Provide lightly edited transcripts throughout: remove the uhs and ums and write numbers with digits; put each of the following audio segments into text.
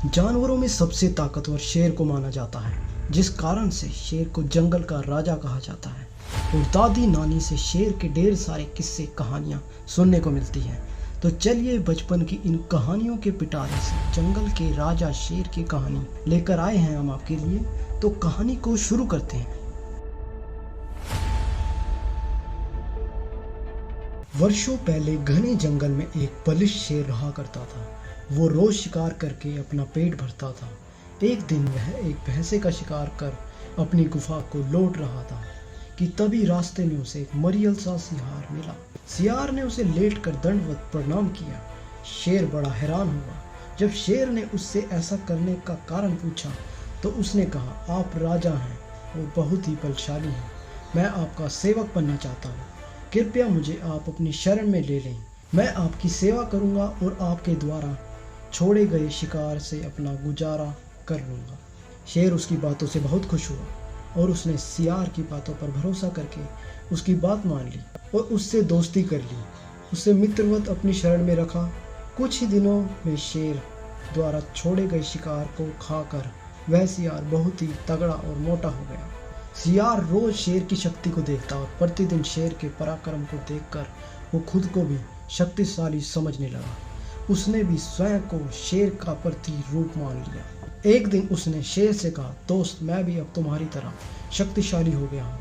जानवरों में सबसे ताकतवर शेर को माना जाता है, जिस कारण से शेर को जंगल का राजा कहा जाता है। और दादी नानी से शेर के ढेर सारे किस्से कहानियाँ सुनने को मिलती हैं। तो चलिए बचपन की इन कहानियों के पिटारे से जंगल के राजा शेर की कहानी लेकर आए हैं हम आपके लिए। तो कहानी को शुरू करते हैं। वर्षों पहले घने जंगल में एक बलिष्ठ शेर रहा करता था। वो रोज शिकार करके अपना पेट भरता था। एक दिन वह एक भैंसे का शिकार कर अपनी गुफा को लौट रहा था कि तभी रास्ते में उसे एक मरियल सा सियार मिला। सियार ने उसे लेट कर दंडवत प्रणाम किया। शेर बड़ा हैरान हुआ। जब शेर ने उससे ऐसा करने का कारण पूछा तो उसने कहा, आप राजा हैं और बहुत ही बलशाली हैं। मैं आपका सेवक बनना चाहता हूँ। कृपया मुझे आप अपनी शरण में ले लें। मैं आपकी सेवा करूँगा और आपके द्वारा छोड़े गए शिकार से अपना गुजारा कर लूँगा। शेर उसकी बातों से बहुत खुश हुआ और उसने सियार की बातों पर भरोसा करके उसकी बात मान ली और उससे दोस्ती कर ली। उसे मित्रवत अपनी शरण में रखा। कुछ ही दिनों में शेर द्वारा छोड़े गए शिकार को खाकर वह सियार बहुत ही तगड़ा और मोटा हो गया। सियार रोज शेर की शक्ति को देखता और प्रतिदिन शेर के पराक्रम को देखकर वो खुद को भी शक्तिशाली समझने लगा। उसने भी स्वयं को शेर का प्रतिरूप मान लिया। एक दिन उसने शेर से कहा, दोस्त, मैं भी अब तुम्हारी तरह शक्तिशाली हो गया हूँ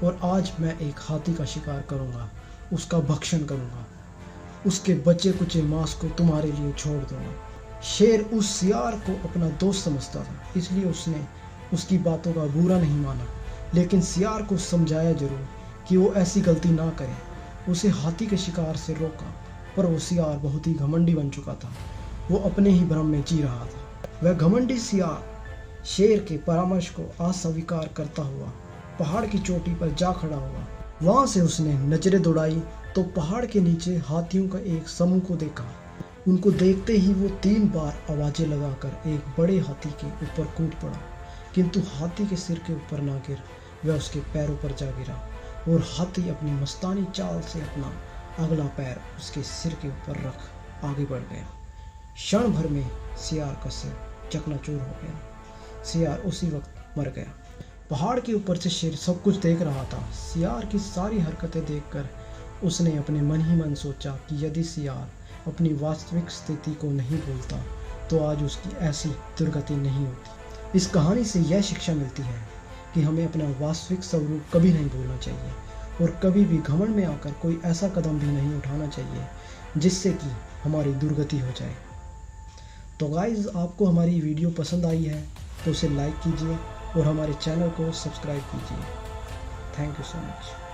और आज मैं एक हाथी का शिकार करूँगा, उसका भक्षण करूँगा, उसके बचे कुचे मांस को तुम्हारे लिए छोड़ दूँगा। शेर उस सियार को अपना दोस्त समझता था, इसलिए उसने उसकी बातों का बुरा नहीं माना, लेकिन सियार को समझाया जरूर कि वो ऐसी गलती ना करे। उसे हाथी के शिकार से रोका, पर वो सियार बहुत ही घमंडी बन चुका था। वो अपने ही भ्रम में जी रहा था। वह घमंडी सियार शेर के परामर्श को अस्वीकार करता हुआ पहाड़ की चोटी पर जा खड़ा हुआ। वहां से उसने नजरें दौड़ाई तो पहाड़ के नीचे हाथियों का एक समूह को देखा। उनको देखते ही वो 3 बार आवाजें लगाकर एक बड़े हाथी के ऊपर कूद पड़ा, किंतु हाथी के सिर के ऊपर ना गिर, वह उसके पैरों पर जा गिरा और हाथी अपनी मस्तानी चाल से अपना अगला पैर उसके सिर के ऊपर रख आगे बढ़ गया। क्षण भर में सियार का सिर चकनाचूर हो गया। सियार उसी वक्त मर गया। पहाड़ के ऊपर से शेर सब कुछ देख रहा था। सियार की सारी हरकतें देखकर उसने अपने मन ही मन सोचा कि यदि सियार अपनी वास्तविक स्थिति को नहीं भूलता तो आज उसकी ऐसी दुर्गति नहीं होती। इस कहानी से यह शिक्षा मिलती है कि हमें अपना वास्तविक स्वरूप कभी नहीं भूलना चाहिए और कभी भी घमंड में आकर कोई ऐसा कदम भी नहीं उठाना चाहिए जिससे कि हमारी दुर्गति हो जाए। तो गाइज़, आपको हमारी वीडियो पसंद आई है तो उसे लाइक कीजिए और हमारे चैनल को सब्सक्राइब कीजिए। Thank you so much.